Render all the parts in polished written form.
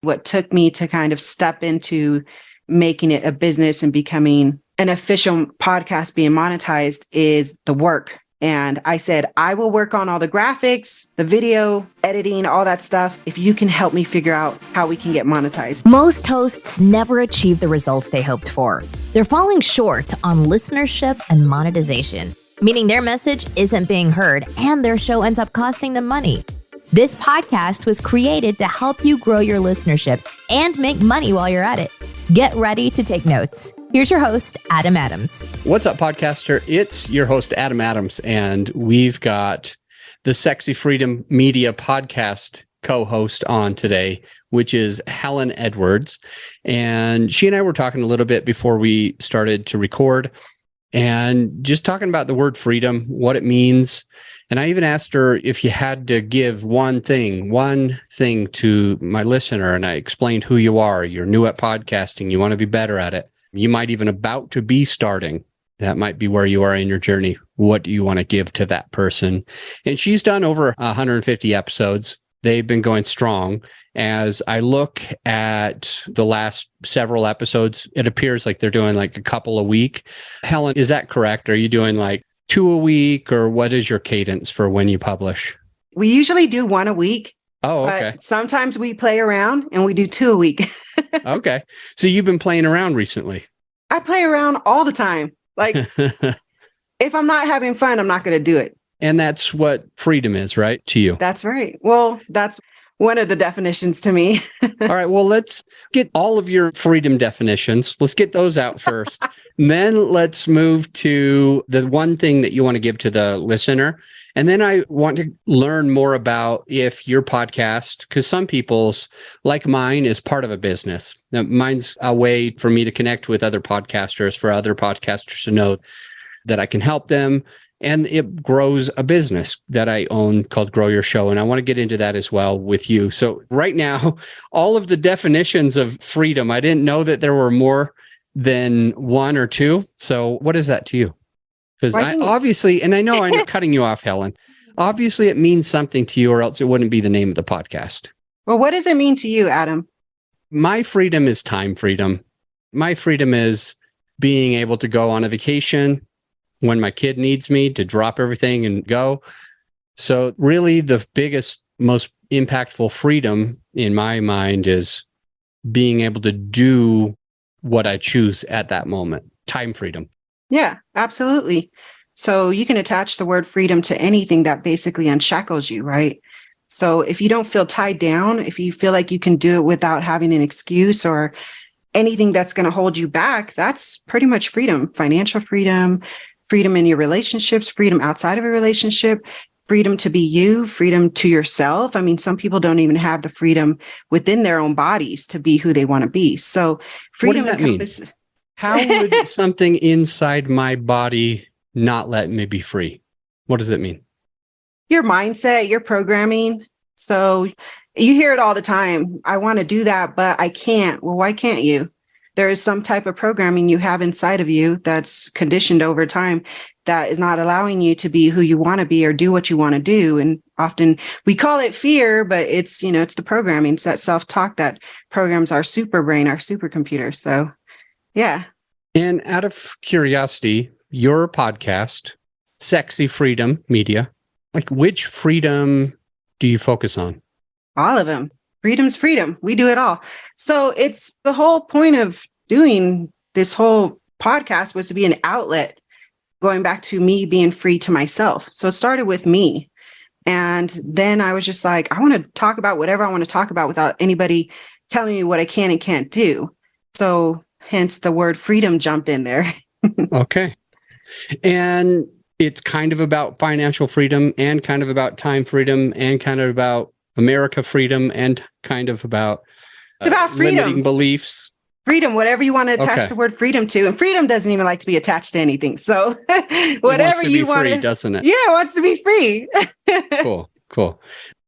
what took me to kind of step into making it a business and becoming an official podcast being monetized is the work. And I said, I will work on all the graphics, the video, editing, all that stuff, if you can help me figure out how we can get monetized. Most hosts never achieve the results they hoped for. They're falling short on listenership and monetization, meaning their message isn't being heard and their show ends up costing them money. This podcast was created to help you grow your listenership and make money while you're at it. Get ready to take notes. Here's your host, Adam Adams. What's up, podcaster? It's your host, Adam Adams, and we've got the Sexy Freedom Media podcast co-host on today, which is Helen Edwards. And she and I were talking a little bit before we started to record and just talking about the word freedom, what it means. And I even asked her if you had to give one thing to my listener, and I explained who you are. You're new at podcasting. You want to be better at it. You might even about to be starting. That might be where you are in your journey. What do you want to give to that person? And she's done over 150 episodes. They've been going strong. As I look at the last several episodes, it appears like they're doing like a couple a week. Helen, is that correct? Are you doing like 2 a week, or what is your cadence for when you publish? We usually do 1 a week. Oh, okay. But sometimes we play around and we do 2 a week. Okay. So you've been playing around recently. I play around all the time. Like, if I'm not having fun, I'm not going to do it. And that's what freedom is, right? To you. That's right. Well, that's one of the definitions to me. All right. Well, let's get all of your freedom definitions. Let's get those out first. Then let's move to the one thing that you want to give to the listener. And then I want to learn more about if your podcast, because some people's, like mine, is part of a business. Now, mine's a way for me to connect with other podcasters, for other podcasters to know that I can help them. And it grows a business that I own called Grow Your Show. And I want to get into that as well with you. So right now, all of the definitions of freedom, I didn't know that there were more than 1 or 2. So what is that to you? Because obviously, and I know I'm cutting you off, Helen, obviously it means something to you or else it wouldn't be the name of the podcast. Well, what does it mean to you, Adam? My freedom is time freedom. My freedom is being able to go on a vacation when my kid needs me, to drop everything and go. So really the biggest, most impactful freedom in my mind is being able to do what I choose at that moment. Time freedom. Yeah, absolutely. So you can attach the word freedom to anything that basically unshackles you, right? So if you don't feel tied down, if you feel like you can do it without having an excuse or anything that's going to hold you back, that's pretty much freedom. Financial freedom, freedom in your relationships, freedom outside of a relationship, freedom to be you, freedom to yourself. I mean, some people don't even have the freedom within their own bodies to be who they want to be. So freedom what does that mean? How would something inside my body not let me be free? What does it mean? Your mindset, your programming. So you hear it all the time. I want to do that, but I can't. Well, why can't you? There is some type of programming you have inside of you that's conditioned over time that is not allowing you to be who you want to be or do what you want to do. And often we call it fear, but it's, it's the programming. It's that self-talk that programs our super brain, our supercomputer. So yeah. And out of curiosity, your podcast, Sexy Freedom Media, like which freedom do you focus on? All of them. Freedom's freedom. We do it all. So it's the whole point of doing this whole podcast was to be an outlet, going back to me being free to myself. So it started with me. And then I was just like, I want to talk about whatever I want to talk about without anybody telling me what I can and can't do. So hence the word freedom jumped in there. Okay. And it's kind of about financial freedom and kind of about time freedom and kind of about America freedom and kind of about it's about freedom, limiting beliefs. Freedom, whatever you want to attach the word freedom to. And freedom doesn't even like to be attached to anything. So whatever you want to, doesn't it? Yeah, it wants to be free. Cool.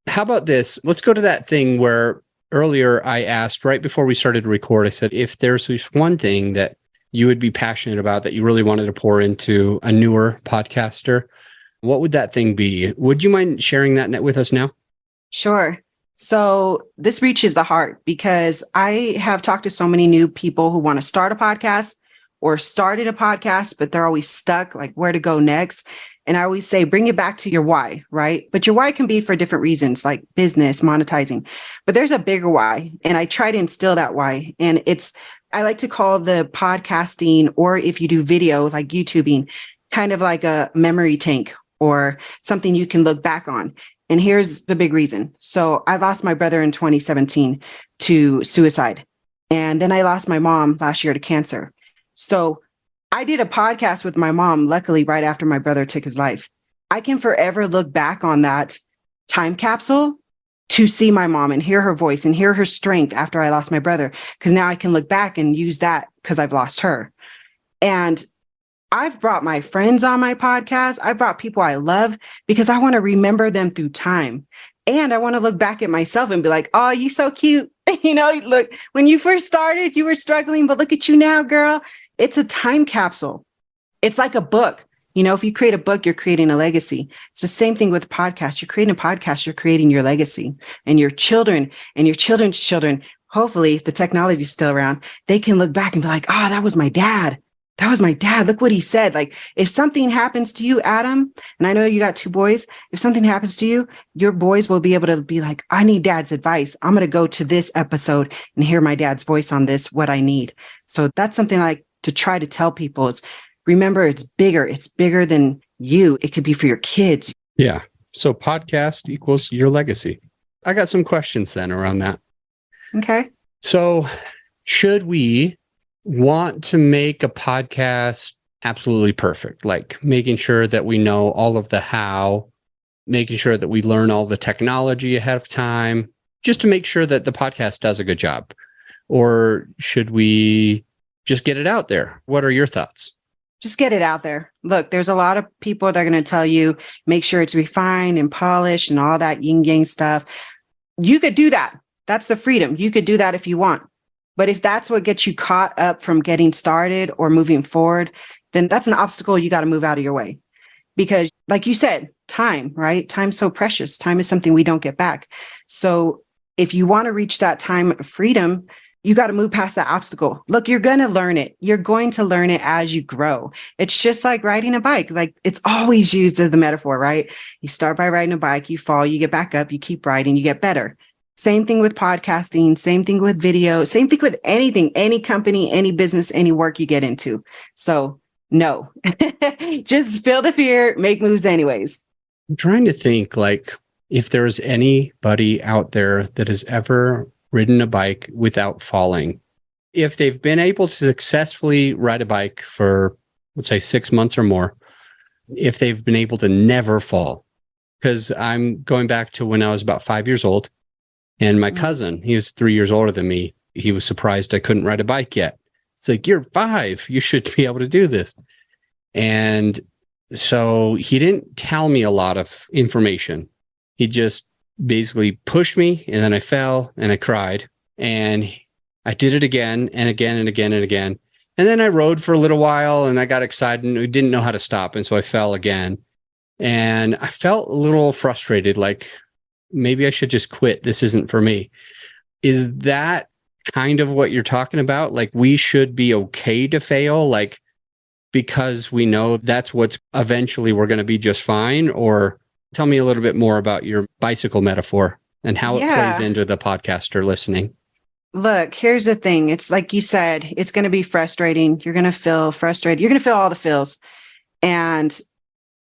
How about this? Let's go to that thing where earlier I asked right before we started to record, I said, if there's just one thing that you would be passionate about that you really wanted to pour into a newer podcaster, what would that thing be? Would you mind sharing that with us now? Sure. So this reaches the heart because I have talked to so many new people who want to start a podcast or started a podcast, but they're always stuck, like where to go next. And I always say, bring it back to your why, right? But your why can be for different reasons, like business, monetizing, but there's a bigger why. And I try to instill that why. And I like to call the podcasting, or if you do video, like YouTubing, kind of like a memory tank or something you can look back on. And here's the big reason. So I lost my brother in 2017 to suicide. And then I lost my mom last year to cancer. So I did a podcast with my mom, luckily, right after my brother took his life. I can forever look back on that time capsule to see my mom and hear her voice and hear her strength after I lost my brother, because now I can look back and use that because I've lost her. And I've brought my friends on my podcast. I brought people I love because I want to remember them through time. And I want to look back at myself and be like, oh, you so cute. Look, when you first started, you were struggling, but look at you now, girl. It's a time capsule. It's like a book. If you create a book, you're creating a legacy. It's the same thing with podcasts. You're creating a podcast, you're creating your legacy, and your children and your children's children. Hopefully, if the technology is still around, they can look back and be like, oh, that was my dad. That was my dad. Look what he said. Like, if something happens to you, Adam, and I know you got 2 boys, if something happens to you, your boys will be able to be like, I need dad's advice. I'm going to go to this episode and hear my dad's voice on this, what I need. So that's something like to try to tell people is, remember, it's bigger. It's bigger than you. It could be for your kids. Yeah. So podcast equals your legacy. I got some questions then around that. Okay. So should we want to make a podcast absolutely perfect, like making sure that we know all of the how, making sure that we learn all the technology ahead of time, just to make sure that the podcast does a good job? Or should we just get it out there? What are your thoughts? Just get it out there. Look, there's a lot of people that are going to tell you, make sure it's refined and polished and all that yin yang stuff. You could do that. That's the freedom. You could do that if you want. But if that's what gets you caught up from getting started or moving forward, then that's an obstacle you got to move out of your way. Because like you said, time, right? Time's so precious. Time is something we don't get back. So if you want to reach that time of freedom, you got to move past that obstacle. Look, you're going to learn it. You're going to learn it as you grow. It's just like riding a bike. Like, it's always used as the metaphor, right? You start by riding a bike, you fall, you get back up, you keep riding, you get better. Same thing with podcasting, same thing with video, same thing with anything, any company, any business, any work you get into. So no, just feel the fear, make moves anyways. I'm trying to think, like, if there's anybody out there that has ever ridden a bike without falling. If they've been able to successfully ride a bike for, let's say, 6 months or more, if they've been able to never fall. Because I'm going back to when I was about 5 years old, and my cousin, he was 3 years older than me. He was surprised I couldn't ride a bike yet. It's like, you're 5, you should be able to do this. And so he didn't tell me a lot of information. He just basically pushed me, and then I fell and I cried, and I did it again and again and again and again. And then I rode for a little while and I got excited and didn't know how to stop. And so I fell again, and I felt a little frustrated, like maybe I should just quit. This isn't for me. Is that kind of what you're talking about? Like, we should be okay to fail, like, because we know that's what's eventually we're going to be just fine? Or tell me a little bit more about your bicycle metaphor and how it plays into the podcaster listening. Look, here's the thing. It's like you said, it's going to be frustrating. You're going to feel frustrated. You're going to feel all the feels. And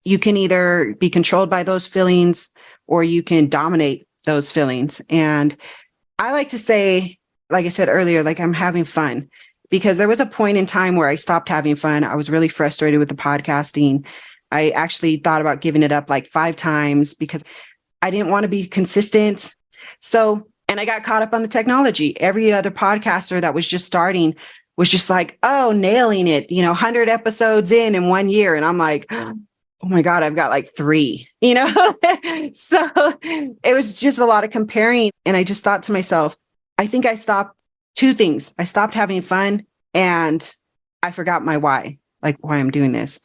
you can either be controlled by those feelings or you can dominate those feelings. And I like to say, like I said earlier, like, I'm having fun, because there was a point in time where I stopped having fun. I was really frustrated with the podcasting. I actually thought about giving it up like 5 times because I didn't want to be consistent. So, and I got caught up on the technology. Every other podcaster that was just starting was just like, oh, nailing it, 100 episodes in 1 year. And I'm like, oh my God, I've got like 3, So it was just a lot of comparing. And I just thought to myself, I think I stopped 2 things. I stopped having fun, and I forgot my why, like why I'm doing this.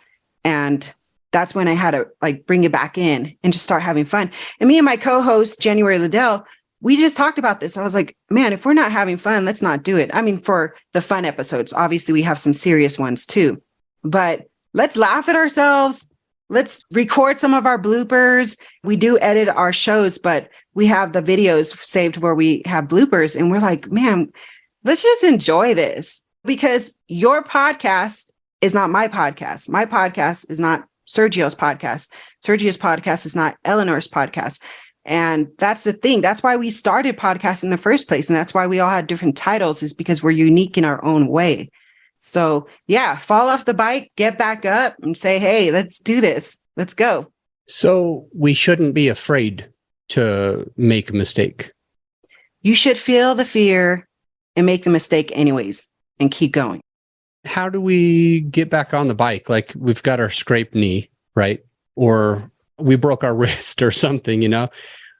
And that's when I had to like bring it back in and just start having fun. And me and my co-host, January Liddell, we just talked about this. I was like, man, if we're not having fun, let's not do it. I mean, for the fun episodes, obviously we have some serious ones too, but let's laugh at ourselves. Let's record some of our bloopers. We do edit our shows, but we have the videos saved where we have bloopers. And we're like, man, let's just enjoy this, because your podcast is not my podcast. My podcast is not Sergio's podcast. Sergio's podcast is not Eleanor's podcast. And that's the thing. That's why we started podcasts in the first place. And that's why we all had different titles, is because we're unique in our own way. So yeah, fall off the bike, get back up and say, hey, let's do this. Let's go. So we shouldn't be afraid to make a mistake. You should feel the fear and make the mistake anyways and keep going. How do we get back on the bike? Like, we've got our scraped knee, right? Or we broke our wrist or something,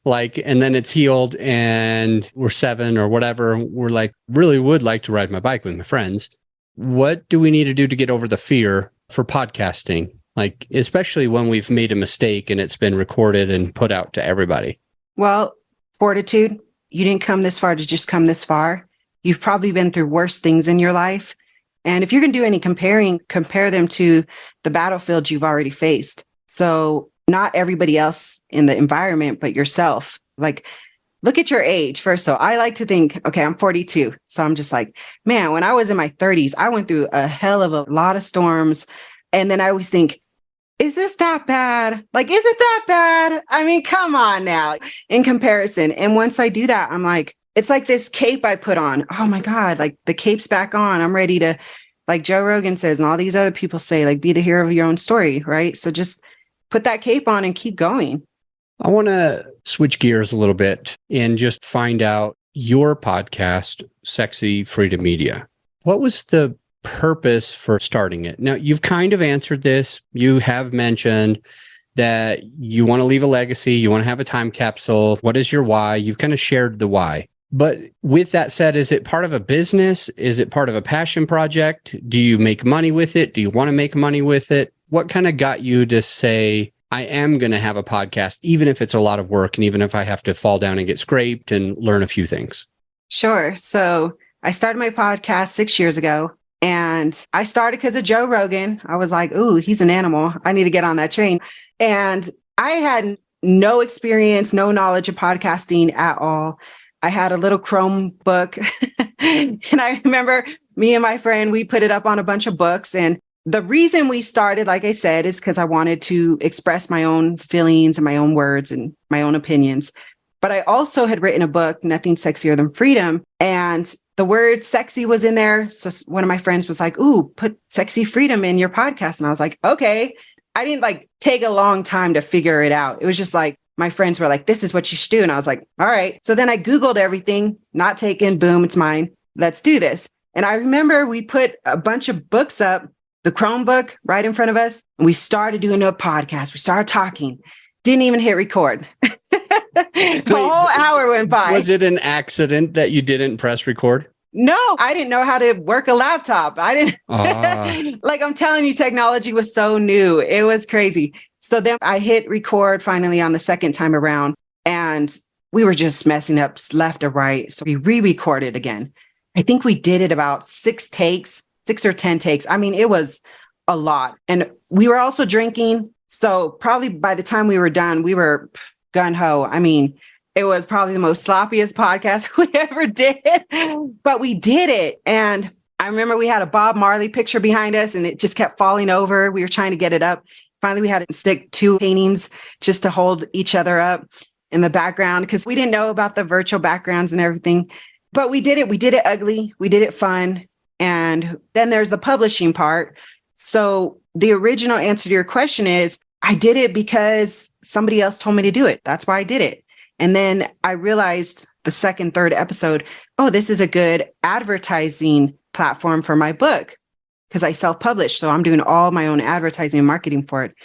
like, and then it's healed and we're 7 or whatever. We're like, really would like to ride my bike with my friends. What do we need to do to get over the fear for podcasting? Like, especially when we've made a mistake and it's been recorded and put out to everybody. Well, fortitude. You didn't come this far to just come this far. You've probably been through worse things in your life. And if you're going to do any comparing, compare them to the battlefield you've already faced. So not everybody else in the environment, but yourself. Like, look at your age. First, so I like to think, okay, I'm 42. So I'm just like, man, when I was in my 30s, I went through a hell of a lot of storms. And then I always think, is this that bad? Like, is it that bad? I mean, come on now, in comparison. And once I do that, I'm like, it's like this cape I put on. Oh my God, like the cape's back on. I'm ready to, like Joe Rogan says, and all these other people say, like, be the hero of your own story, right? So just put that cape on and keep going. I want to switch gears a little bit and just find out your podcast, Sexy Freedom Media. What was the purpose for starting it? Now, you've kind of answered this. You have mentioned that you want to leave a legacy. You want to have a time capsule. What is your why? You've kind of shared the why. But with that said, is it part of a business? Is it part of a passion project? Do you make money with it? Do you want to make money with it? What kind of got you to say, I am going to have a podcast, even if it's a lot of work and even if I have to fall down and get scraped and learn a few things? Sure. So I started my podcast 6 years ago, and I started because of Joe Rogan. I was like, ooh, he's an animal. I need to get on that train. And I had no experience, no knowledge of podcasting at all. I had a little Chromebook and I remember me and my friend, we put it up on a bunch of books. And the reason we started, like I said, is because I wanted to express my own feelings and my own words and my own opinions. But I also had written a book, Nothing Sexier Than Freedom. And the word sexy was in there. So one of my friends was like, ooh, put Sexy Freedom in your podcast. And I was like, okay. I didn't like take a long time to figure it out. It was just like, my friends were like, this is what you should do. And I was like, all right. So then I Googled everything, not taken, boom, it's mine. Let's do this. And I remember we put a bunch of books up, the Chromebook right in front of us, and we started doing a podcast. We started talking, didn't even hit record. The whole hour went by. Was it an accident that you didn't press record? No, I didn't know how to work a laptop. I didn't, like I'm telling you, technology was so new. It was crazy. So then I hit record finally on the second time around, and we were just messing up left or right. So we re-recorded again. I think we did it about 6 or 10 takes. I mean, it was a lot. And we were also drinking. So probably by the time we were done, we were gung-ho. I mean, it was probably the most sloppiest podcast we ever did, but we did it. And I remember we had a Bob Marley picture behind us and it just kept falling over. We were trying to get it up. Finally, we had to stick 2 paintings just to hold each other up in the background because we didn't know about the virtual backgrounds and everything. But we did it. We did it ugly. We did it fun. And then there's the publishing part. So the original answer to your question is, I did it because somebody else told me to do it. That's why I did it. And then I realized the second, third episode, oh, this is a good advertising platform for my book because I self-published. So I'm doing all my own advertising and marketing for it.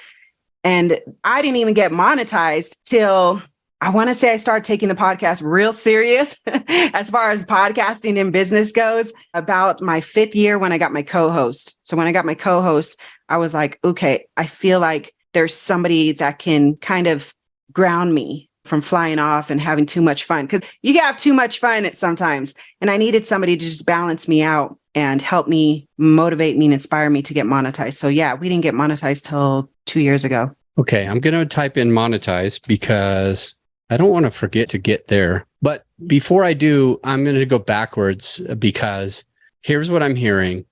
And I didn't even get monetized till I want to say I started taking the podcast real serious as far as podcasting in business goes about my 5th year when I got my co-host. So when I got my co-host, I was like, okay, I feel like there's somebody that can kind of ground me from flying off and having too much fun, because you can have too much fun at sometimes. And I needed somebody to just balance me out and help me, motivate me, and inspire me to get monetized. So yeah, we didn't get monetized till 2 years ago. Okay, I'm going to type in monetize because I don't want to forget to get there. But before I do, I'm going to go backwards because here's what I'm hearing.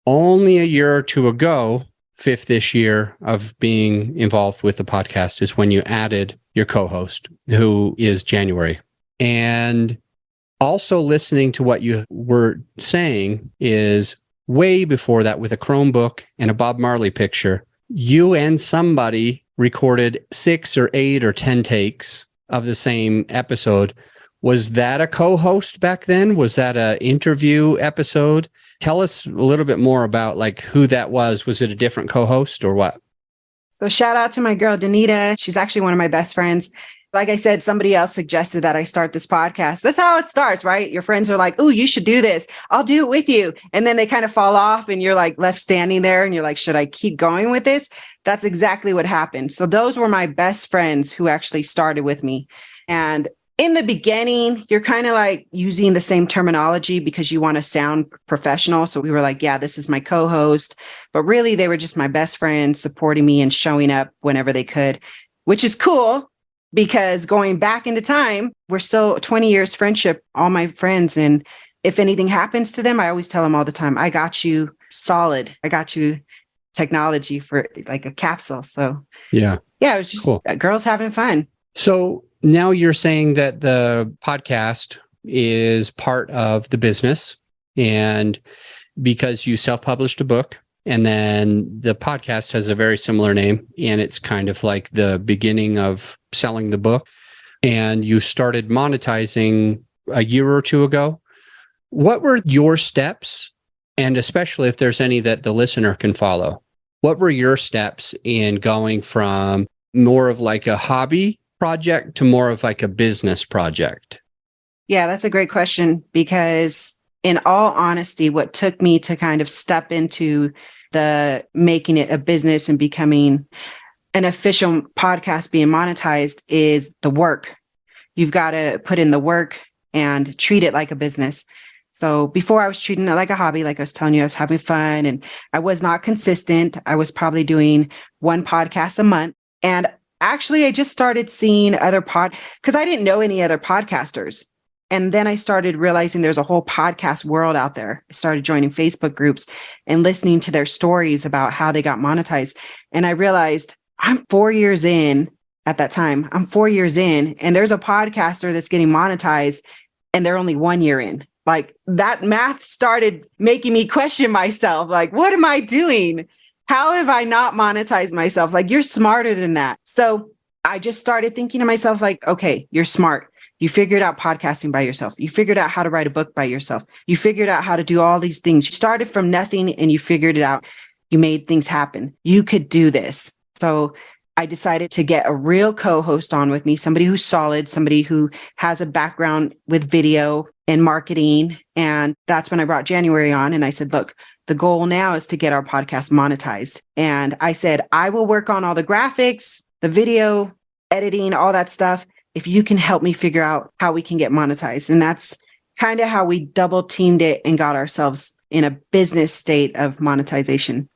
Only a year or two ago, fifth-ish year of being involved with the podcast is when you added your co-host, who is January. And also listening to what you were saying is way before that, with a Chromebook and a Bob Marley picture, you and somebody recorded 6 or 8 or 10 takes of the same episode. Was that a co-host back then? Was that an interview episode? Tell us a little bit more about like who that was. Was it a different co-host or what? So shout out to my girl, Danita. She's actually one of my best friends. Like I said, somebody else suggested that I start this podcast. That's how it starts, right? Your friends are like, oh, you should do this. I'll do it with you. And then they kind of fall off and you're like left standing there and you're like, should I keep going with this? That's exactly what happened. So those were my best friends who actually started with me. And in the beginning, you're kind of like using the same terminology because you want to sound professional. So we were like, yeah, this is my co-host. But really, they were just my best friends supporting me and showing up whenever they could, which is cool because going back into time, we're still 20 years friendship, all my friends. And if anything happens to them, I always tell them all the time, I got you solid. I got you technology for like a capsule. So yeah, it was just cool. Girls having fun. So now you're saying that the podcast is part of the business, and because you self-published a book, and then the podcast has a very similar name, and it's kind of like the beginning of selling the book, and you started monetizing a year or two ago. What were your steps? And especially if there's any that the listener can follow, what were your steps in going from more of like a hobby project to more of like a business project? Yeah, that's a great question, because in all honesty, what took me to kind of step into the making it a business and becoming an official podcast being monetized is the work. You've got to put in the work and treat it like a business. So before I was treating it like a hobby, like I was telling you, I was having fun and I was not consistent. I was probably doing one podcast a month. And actually, I just started seeing other because I didn't know any other podcasters. And then I started realizing there's a whole podcast world out there. I started joining Facebook groups and listening to their stories about how they got monetized. And I realized I'm 4 years in at that time. I'm 4 years in, and there's a podcaster that's getting monetized and they're only 1 year in. Like that math started making me question myself. Like, what am I doing? How have I not monetized myself? Like, you're smarter than that. So I just started thinking to myself, like, okay, you're smart. You figured out podcasting by yourself. You figured out how to write a book by yourself. You figured out how to do all these things. You started from nothing and you figured it out. You made things happen. You could do this. So I decided to get a real co-host on with me, somebody who's solid, somebody who has a background with video and marketing. And that's when I brought January on and I said, look, the goal now is to get our podcast monetized. And I said, I will work on all the graphics, the video, editing, all that stuff, if you can help me figure out how we can get monetized. And that's kind of how we double teamed it and got ourselves in a business state of monetization.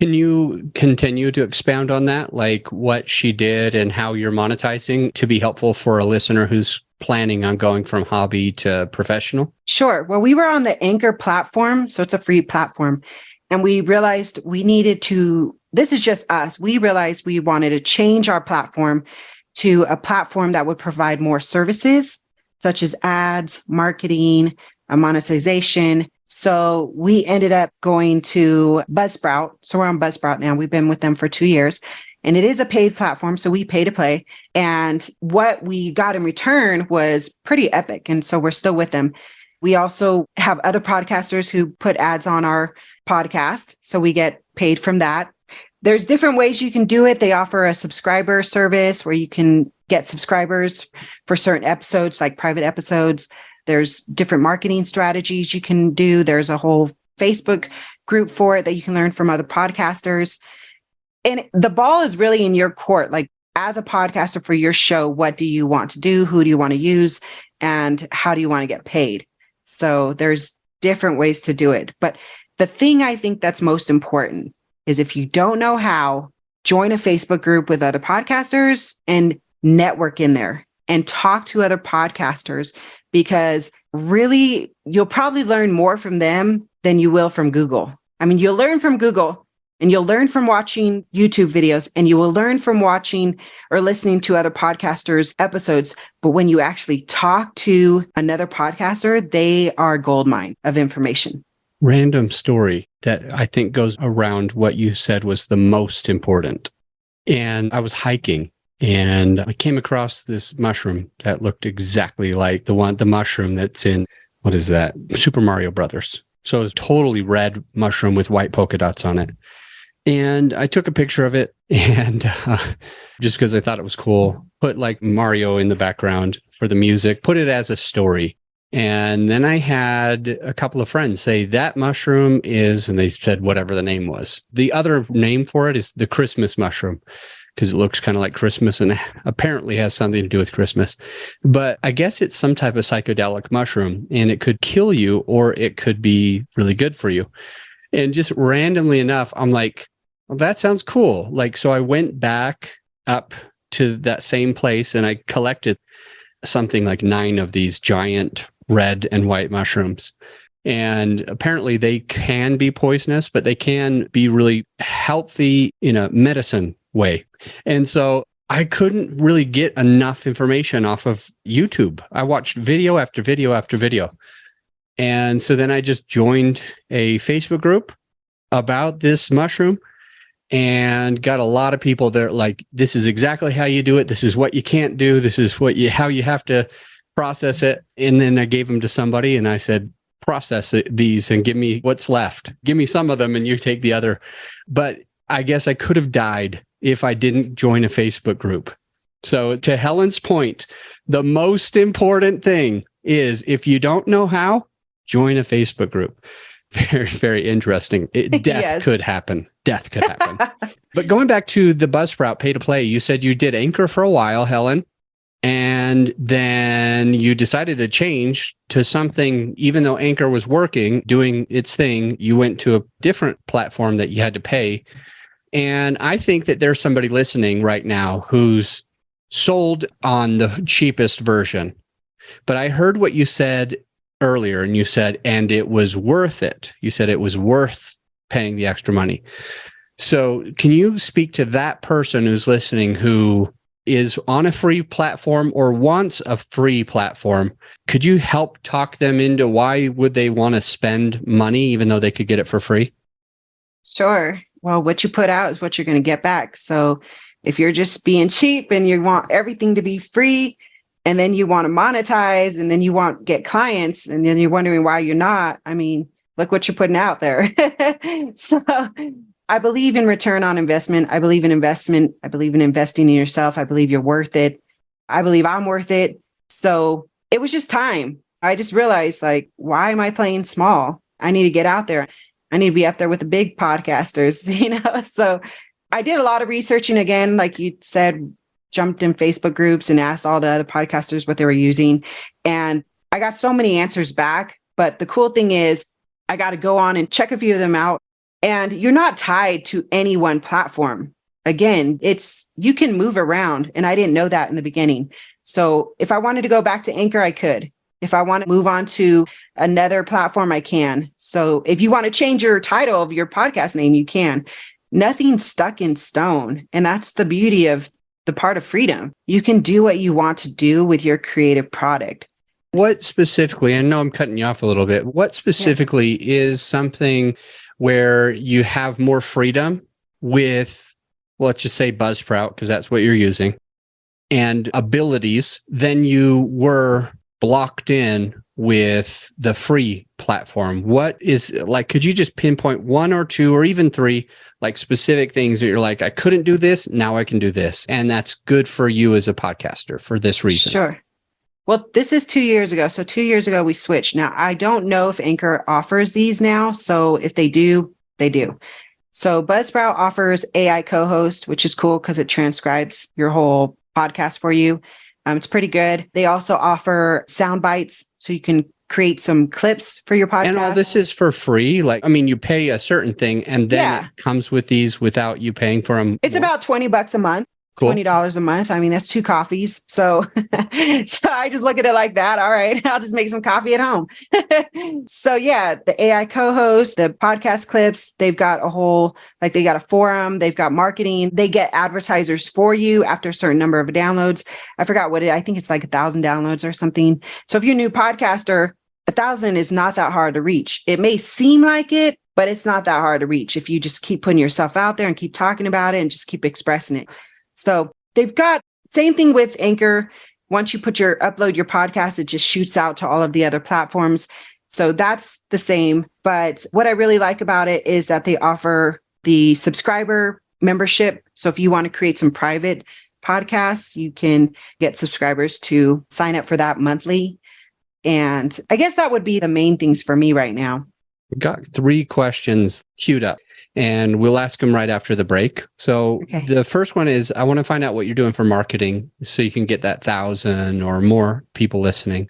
Can you continue to expound on that, like what she did and how you're monetizing to be helpful for a listener who's planning on going from hobby to professional? Sure. Well, we were on the Anchor platform, so it's a free platform. And we realized we needed to, this is just us, we realized we wanted to change our platform to a platform that would provide more services, such as ads, marketing, monetization. So we ended up going to Buzzsprout. So we're on Buzzsprout now. We've been with them for 2 years. And it is a paid platform, so we pay to play. And what we got in return was pretty epic. And so we're still with them. We also have other podcasters who put ads on our podcast, so we get paid from that. There's different ways you can do it. They offer a subscriber service where you can get subscribers for certain episodes, like private episodes. There's different marketing strategies you can do. There's a whole Facebook group for it that you can learn from other podcasters. And the ball is really in your court. Like, as a podcaster for your show, what do you want to do? Who do you want to use? And how do you want to get paid? So there's different ways to do it. But the thing I think that's most important is if you don't know how, join a Facebook group with other podcasters and network in there and talk to other podcasters, because really you'll probably learn more from them than you will from Google. I mean, you'll learn from Google and you'll learn from watching YouTube videos and you will learn from watching or listening to other podcasters' episodes. But when you actually talk to another podcaster, they are a goldmine of information. Random story that I think goes around what you said was the most important. And I was hiking and I came across this mushroom that looked exactly like the mushroom that's in, what is that? Super Mario Brothers. So it was totally red mushroom with white polka dots on it. And I took a picture of it and just because I thought it was cool, put like Mario in the background for the music, put it as a story. And then I had a couple of friends say that mushroom is, and they said whatever the name was. The other name for it is the Christmas mushroom because it looks kind of like Christmas and apparently has something to do with Christmas. But I guess it's some type of psychedelic mushroom and it could kill you or it could be really good for you. And just randomly enough, I'm like, well, that sounds cool. Like, so I went back up to that same place and I collected something like 9 of these giant red and white mushrooms. And apparently they can be poisonous, but they can be really healthy in a medicine way. And so I couldn't really get enough information off of YouTube. I watched video after video after video. And so then I just joined a Facebook group about this mushroom and got a lot of people there like, this is exactly how you do it. This is what you can't do. This is how you have to process it. And then I gave them to somebody and I said, process these and give me what's left. Give me some of them and you take the other. But I guess I could have died if I didn't join a Facebook group. So to Helen's point, the most important thing is if you don't know how, join a Facebook group. Very, very interesting. Death could happen. Death could happen. But going back to the Buzzsprout pay to play, you said you did Anchor for a while, Helen, and then you decided to change to something, even though Anchor was working, doing its thing, you went to a different platform that you had to pay. And I think that there's somebody listening right now who's sold on the cheapest version. But I heard what you said earlier, and you said, and it was worth it. You said it was worth paying the extra money. So can you speak to that person who's listening who is on a free platform or wants a free platform? Could you help talk them into why would they want to spend money even though they could get it for free? Sure. Well, what you put out is what you're going to get back. So if you're just being cheap and you want everything to be free, and then you want to monetize, and then you want to get clients, and then you're wondering why you're not. I mean, look what you're putting out there. So I believe in return on investment. I believe in investment. I believe in investing in yourself. I believe you're worth it. I believe I'm worth it. So it was just time. I just realized, like, why am I playing small? I need to get out there. I need to be up there with the big podcasters, So I did a lot of researching again, like you said, jumped in Facebook groups and asked all the other podcasters what they were using. And I got so many answers back. But the cool thing is I got to go on and check a few of them out. And you're not tied to any one platform. Again, you can move around. And I didn't know that in the beginning. So if I wanted to go back to Anchor, I could. If I want to move on to another platform, I can. So if you want to change your title of your podcast name, you can. Nothing's stuck in stone. And that's the beauty of the part of freedom. You can do what you want to do with your creative product. What specifically, I know I'm cutting you off a little bit, what specifically is something where you have more freedom with, well, let's just say Buzzsprout, because that's what you're using, and abilities than you were blocked in with the free platform? What is, like, could you just pinpoint 1 or 2 or even 3, like, specific things that you're like, I couldn't do this, now I can do this. And that's good for you as a podcaster for this reason. Sure. Well, this is 2 years ago. So 2 years ago, we switched. Now, I don't know if Anchor offers these now. So if they do, they do. So Buzzsprout offers AI co-host, which is cool because it transcribes your whole podcast for you. It's pretty good. They also offer sound bites, so you can create some clips for your podcast. And all this is for free? Like, I mean, you pay a certain thing and then it comes with these without you paying for them? It's about $20 a month. Cool. $20 a month. I mean, that's 2 coffees. So, so I just look at it like that. All right, I'll just make some coffee at home. So yeah, the AI co-host, the podcast clips, they've got a whole, like they got a forum, they've got marketing, they get advertisers for you after a certain number of downloads. I forgot I think it's like 1,000 downloads or something. So if you're a new podcaster, 1,000 is not that hard to reach. It may seem like it, but it's not that hard to reach if you just keep putting yourself out there and keep talking about it and just keep expressing it. So they've got same thing with Anchor. Once you upload your podcast, it just shoots out to all of the other platforms. So that's the same. But what I really like about it is that they offer the subscriber membership. So if you want to create some private podcasts, you can get subscribers to sign up for that monthly. And I guess that would be the main things for me right now. We've got 3 questions queued up. And we'll ask them right after the break. So The first one is, I want to find out what you're doing for marketing so you can get that 1,000 or more people listening.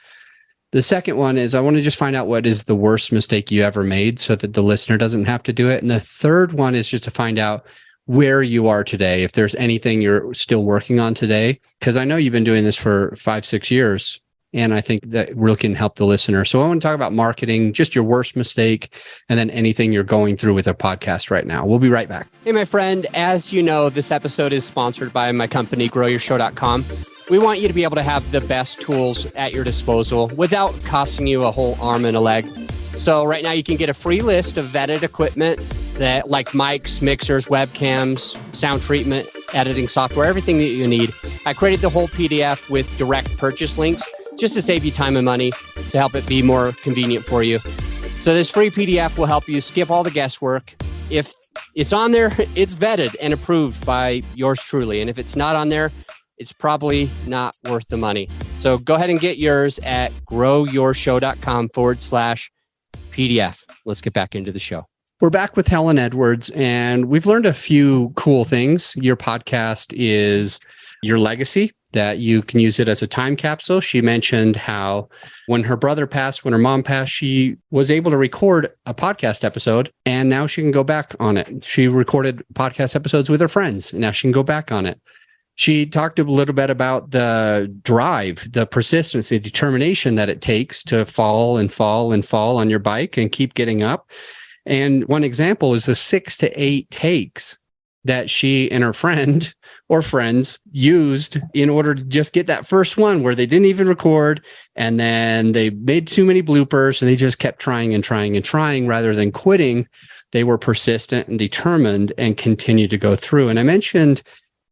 The second one is, I want to just find out what is the worst mistake you ever made so that the listener doesn't have to do it. And the third one is just to find out where you are today, if there's anything you're still working on today. Because I know you've been doing this for 5-6 years. And I think that really can help the listener. So I want to talk about marketing, just your worst mistake, and then anything you're going through with a podcast right now. We'll be right back. Hey, my friend, as you know, this episode is sponsored by my company, growyourshow.com. We want you to be able to have the best tools at your disposal without costing you a whole arm and a leg. So right now you can get a free list of vetted equipment that like mics, mixers, webcams, sound treatment, editing software, everything that you need. I created the whole PDF with direct purchase links, just to save you time and money, to help it be more convenient for you. So this free PDF will help you skip all the guesswork. If it's on there, it's vetted and approved by yours truly. And if it's not on there, it's probably not worth the money. So go ahead and get yours at growyourshow.com/PDF. Let's get back into the show. We're back with Helen Edwards, and we've learned a few cool things. Your podcast is your legacy, that you can use it as a time capsule. She mentioned how when her brother passed, when her mom passed, she was able to record a podcast episode, and now she can go back on it. She recorded podcast episodes with her friends, and now she can go back on it. She talked a little bit about the drive, the persistence, the determination that it takes to fall and fall and fall on your bike and keep getting up. And one example is the 6 to 8 takes that she and her friend or friends used in order to just get that first one where they didn't even record, and then they made too many bloopers and they just kept trying and trying and trying rather than quitting. They were persistent and determined and continued to go through. And I mentioned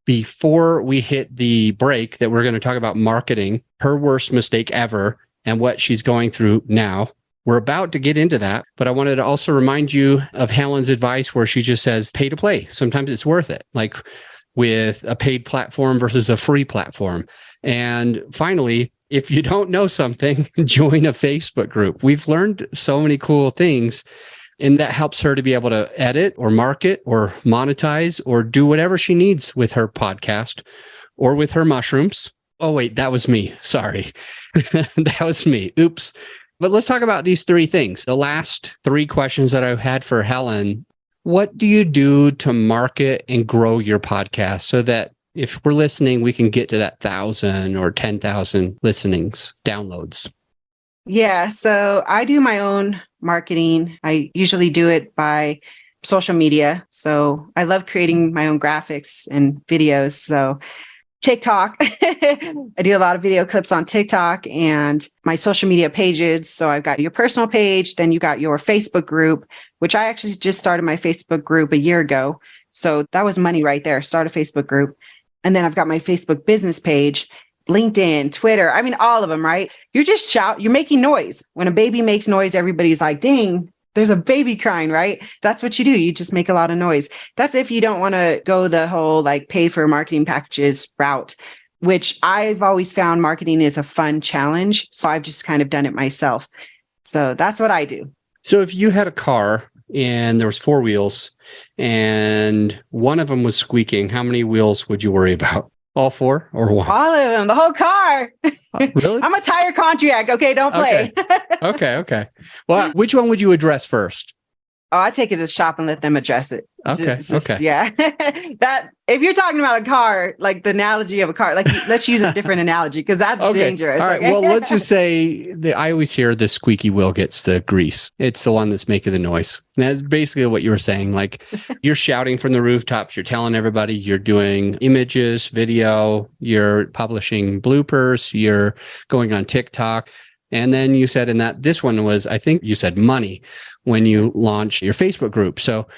before we hit the break that we're going to talk about marketing, her worst mistake ever, and what she's going through now. We're about to get into that, but I wanted to also remind you of Helen's advice where she just says, pay to play. Sometimes it's worth it, like with a paid platform versus a free platform. And finally, if you don't know something, join a Facebook group. We've learned so many cool things, and that helps her to be able to edit or market or monetize or do whatever she needs with her podcast or with her mushrooms. Oh, wait, that was me. Sorry. That was me. Oops. But let's talk about these 3 things. The last 3 questions that I've had for Helen. What do you do to market and grow your podcast so that if we're listening, we can get to that 1,000 or 10,000 listenings, downloads? Yeah, so I do my own marketing. I usually do it by social media. So I love creating my own graphics and videos. So TikTok. I do a lot of video clips on TikTok and my social media pages. So I've got your personal page, then you got your Facebook group, which I actually just started my Facebook group a year ago. So that was money right there. Start a Facebook group. And then I've got my Facebook business page, LinkedIn, Twitter. I mean, all of them, right? You're making noise. When a baby makes noise, everybody's like, dang, there's a baby crying, right? That's what you do. You just make a lot of noise. That's if you don't want to go the whole like pay for marketing packages route, which I've always found marketing is a fun challenge. So I've just kind of done it myself. So that's what I do. So if you had a car and there was 4 wheels and one of them was squeaking, how many wheels would you worry about? All 4 or 1? All of them, the whole car. Really? I'm a tire contract. Okay, don't play. Okay. Well, which one would you address first? Oh, I take it to the shop and let them address it. Okay. Yeah. That if you're talking about a car, like the analogy of a car, like let's use a different analogy because that's dangerous. All right. Okay? Well, let's just say I always hear the squeaky wheel gets the grease. It's the one that's making the noise. And that's basically what you were saying. Like you're shouting from the rooftops, you're telling everybody you're doing images, video, you're publishing bloopers, you're going on TikTok. And then you said this one was, I think you said money when you launched your Facebook group. So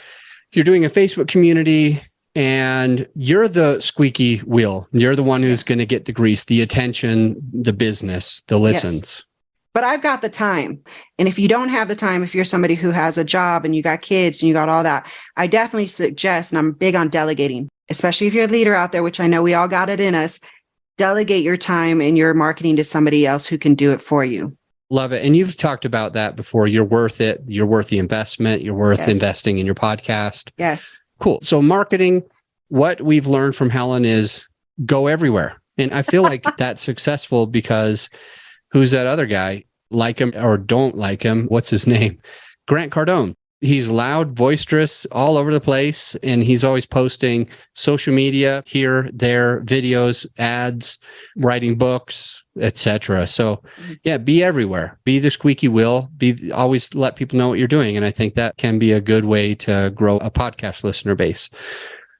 you're doing a Facebook community and you're the squeaky wheel. You're the one who's going to get the grease, the attention, the business, the listens. Yes. But I've got the time. And if you don't have the time, if you're somebody who has a job and you got kids and you got all that, I definitely suggest, and I'm big on delegating, especially if you're a leader out there, which I know we all got it in us, delegate your time and your marketing to somebody else who can do it for you. Love it. And you've talked about that before. You're worth it. You're worth the investment. You're worth investing in your podcast. Yes. Cool. So marketing, what we've learned from Helen is go everywhere. And I feel like that's successful because who's that other guy? Like him or don't like him? What's his name? Grant Cardone. He's loud, boisterous, all over the place. And he's always posting social media here, there, videos, ads, writing books, etc. So yeah, be everywhere. Be the squeaky wheel. Always let people know what you're doing. And I think that can be a good way to grow a podcast listener base.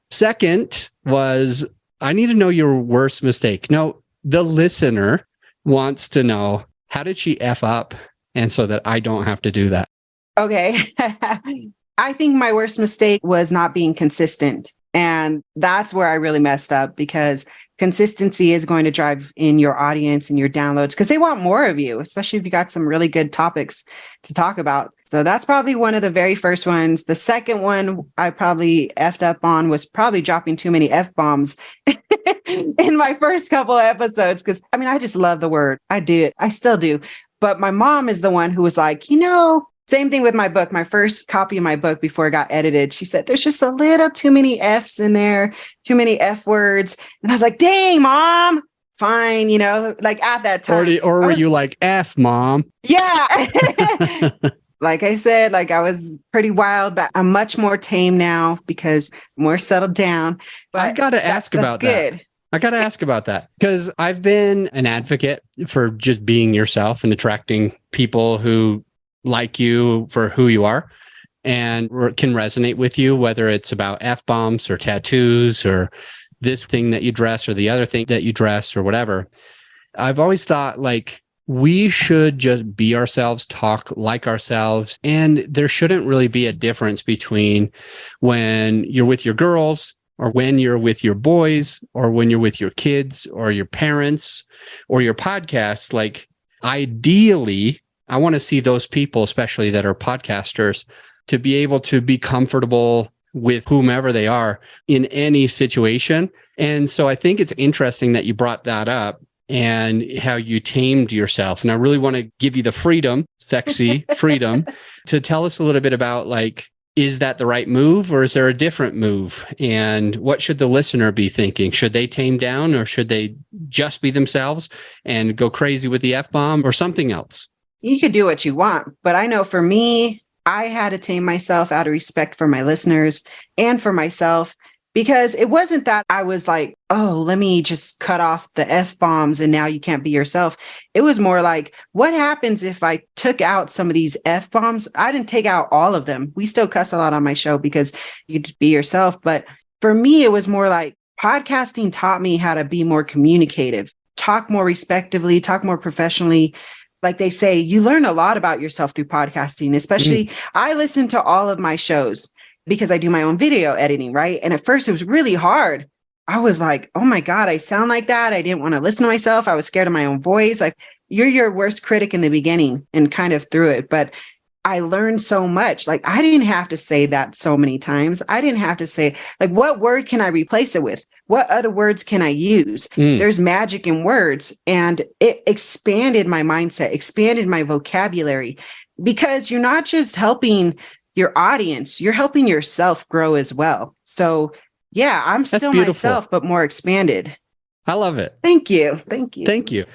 Second was, I need to know your worst mistake. No, the listener wants to know, how did she F up? And so that I don't have to do that. Okay. I think my worst mistake was not being consistent. And that's where I really messed up because consistency is going to drive in your audience and your downloads because they want more of you, especially if you got some really good topics to talk about. So that's probably one of the very first ones. The second one I probably effed up on was probably dropping too many F-bombs in my first couple of episodes. Because I just love the word. I do it. I still do. But my mom is the one who was like, same thing with my book, my first copy of my book before it got edited. She said, there's just a little too many F's in there, too many F words. And I was like, dang, Mom, fine, like at that time. Or were you like, F, Mom? Yeah. Like I said, like I was pretty wild, but I'm much more tame now because I'm more settled down. But I got to ask about that. Good. I got to ask about that because I've been an advocate for just being yourself and attracting people who like you for who you are and can resonate with you, whether it's about F-bombs or tattoos or this thing that you dress or the other thing that you dress or whatever. I've always thought like we should just be ourselves, talk like ourselves. And there shouldn't really be a difference between when you're with your girls or when you're with your boys or when you're with your kids or your parents or your podcast. Like ideally, I want to see those people, especially that are podcasters, to be able to be comfortable with whomever they are in any situation. And so I think it's interesting that you brought that up and how you tamed yourself. And I really want to give you the freedom, sexy freedom, to tell us a little bit about like, is that the right move or is there a different move? And what should the listener be thinking? Should they tame down or should they just be themselves and go crazy with the F-bomb or something else? You could do what you want, but I know for me, I had to tame myself out of respect for my listeners and for myself, because it wasn't that I was like, oh, let me just cut off the F-bombs and now you can't be yourself. It was more like, what happens if I took out some of these F-bombs? I didn't take out all of them. We still cuss a lot on my show because you could be yourself. But for me, it was more like podcasting taught me how to be more communicative, talk more respectively, talk more professionally. Like they say, you learn a lot about yourself through podcasting, especially I listen to all of my shows because I do my own video editing, right? And at first it was really hard. I was like, oh my God, I sound like that. I didn't want to listen to myself. I was scared of my own voice. Like you're your worst critic in the beginning and kind of through it. But I learned so much. Like I didn't have to say that so many times. I didn't have to say, like, what word can I replace it with? What other words can I use? There's magic in words. And it expanded my mindset, expanded my vocabulary, because you're not just helping your audience, you're helping yourself grow as well. So yeah, I'm still myself, but more expanded. I love it. Thank you. Thank you. Thank you.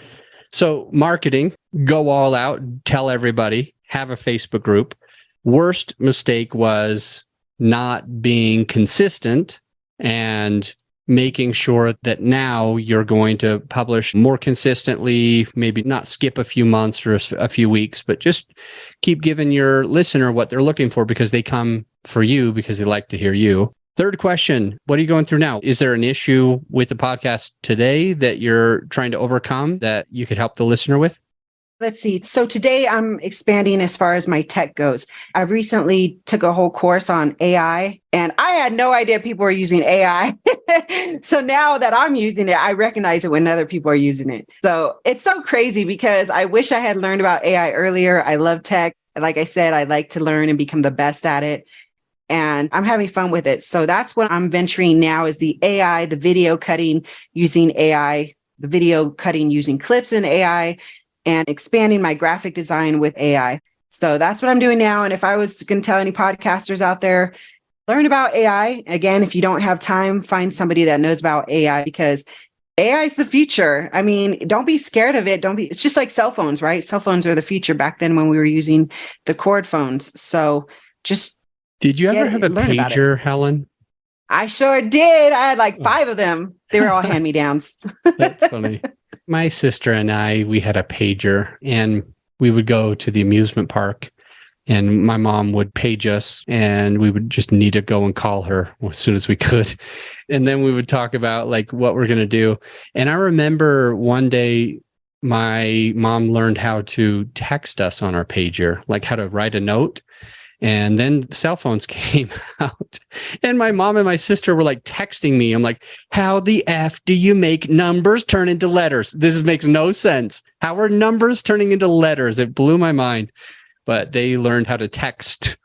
So marketing, go all out, tell everybody, have a Facebook group. Worst mistake was not being consistent and making sure that now you're going to publish more consistently, maybe not skip a few months or a few weeks, but just keep giving your listener what they're looking for because they come for you because they like to hear you. Third question, what are you going through now? Is there an issue with the podcast today that you're trying to overcome that you could help the listener with? Let's see. So today I'm expanding as far as my tech goes. I recently took a whole course on AI and I had no idea people were using AI. So now that I'm using it, I recognize it when other people are using it. So it's so crazy because I wish I had learned about AI earlier. I love tech. Like I said, I like to learn and become the best at it. And I'm having fun with it. So that's what I'm venturing now is the AI, the video cutting using AI, the video cutting using clips in AI, and expanding my graphic design with AI. So that's what I'm doing now. And if I was going to tell any podcasters out there, learn about AI. Again, if you don't have time, find somebody that knows about AI because AI is the future. I mean, don't be scared of it. It's just like cell phones, right? Cell phones are the future back then when we were using the cord phones. So just did you ever have a pager, Helen? I sure did. I had like 5 of them. They were all hand-me-downs. That's funny. My sister and I, we had a pager and we would go to the amusement park and my mom would page us and we would just need to go and call her as soon as we could. And then we would talk about like what we're going to do. And I remember one day my mom learned how to text us on our pager, like how to write a note. And then cell phones came out and my mom and my sister were like texting me. I'm like, how the F do you make numbers turn into letters? This makes no sense. How are numbers turning into letters? It blew my mind, but they learned how to text.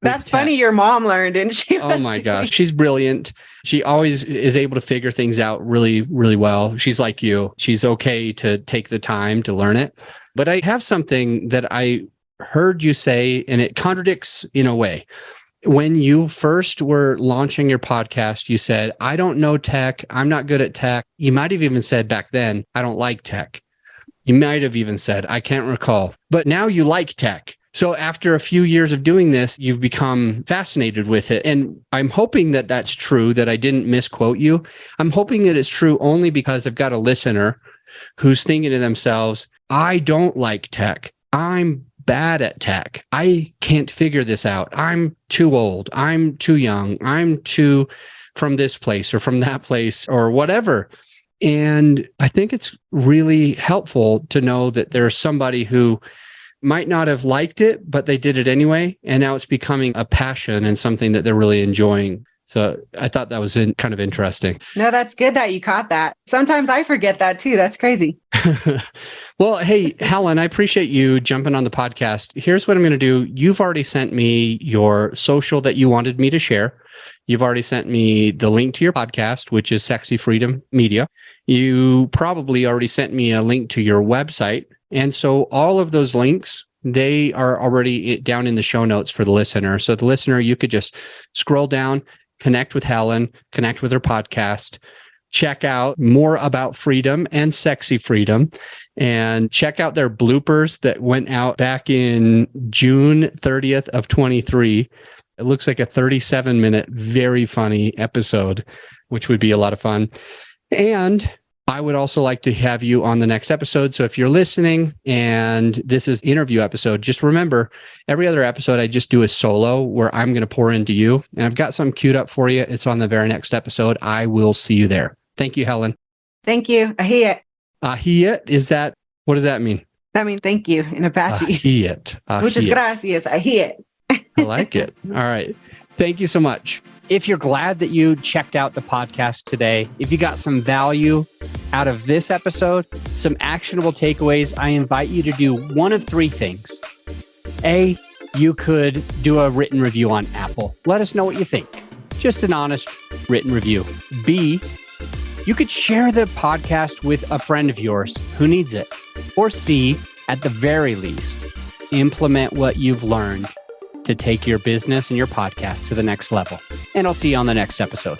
That's funny. Your mom learned, didn't she? Oh my gosh. She's brilliant. She always is able to figure things out really, really well. She's like you. She's okay to take the time to learn it. But I have something that I heard you say, and it contradicts in a way. When you first were launching your podcast, you said, I don't know tech. I'm not good at tech. You might have even said back then, I don't like tech. You might have even said, I can't recall. But now you like tech. So after a few years of doing this, you've become fascinated with it. And I'm hoping that that's true, that I didn't misquote you. I'm hoping that it's true only because I've got a listener who's thinking to themselves, I don't like tech. I'm bad at tech. I can't figure this out. I'm too old. I'm too young. I'm too from this place or from that place or whatever. And I think it's really helpful to know that there's somebody who might not have liked it, but they did it anyway. And now it's becoming a passion and something that they're really enjoying. So I thought that was kind of interesting. No, that's good that you caught that. Sometimes I forget that too. That's crazy. Well, hey, Helen, I appreciate you jumping on the podcast. Here's what I'm going to do. You've already sent me your social that you wanted me to share. You've already sent me the link to your podcast, which is Sexy Freedom Media. You probably already sent me a link to your website. And so all of those links, they are already down in the show notes for the listener. So the listener, you could just scroll down, connect with Helen, connect with her podcast, check out more about freedom and Sexy Freedom, and check out their bloopers that went out back in June 30th of 23. It looks like a 37-minute, very funny episode, which would be a lot of fun. And I would also like to have you on the next episode. So if you're listening and this is interview episode, just remember every other episode, I just do a solo where I'm going to pour into you. And I've got some queued up for you. It's on the very next episode. I will see you there. Thank you, Helen. Thank you. Ahiyat. Ahiyat, what does that mean? That means thank you in Apache. Ahiyat. Muchas gracias. Ahiyat. I like it. All right. Thank you so much. If you're glad that you checked out the podcast today, if you got some value out of this episode, some actionable takeaways, I invite you to do one of 3 things. A, you could do a written review on Apple. Let us know what you think. Just an honest written review. B, you could share the podcast with a friend of yours who needs it. Or C, at the very least, implement what you've learned to take your business and your podcast to the next level. And I'll see you on the next episode.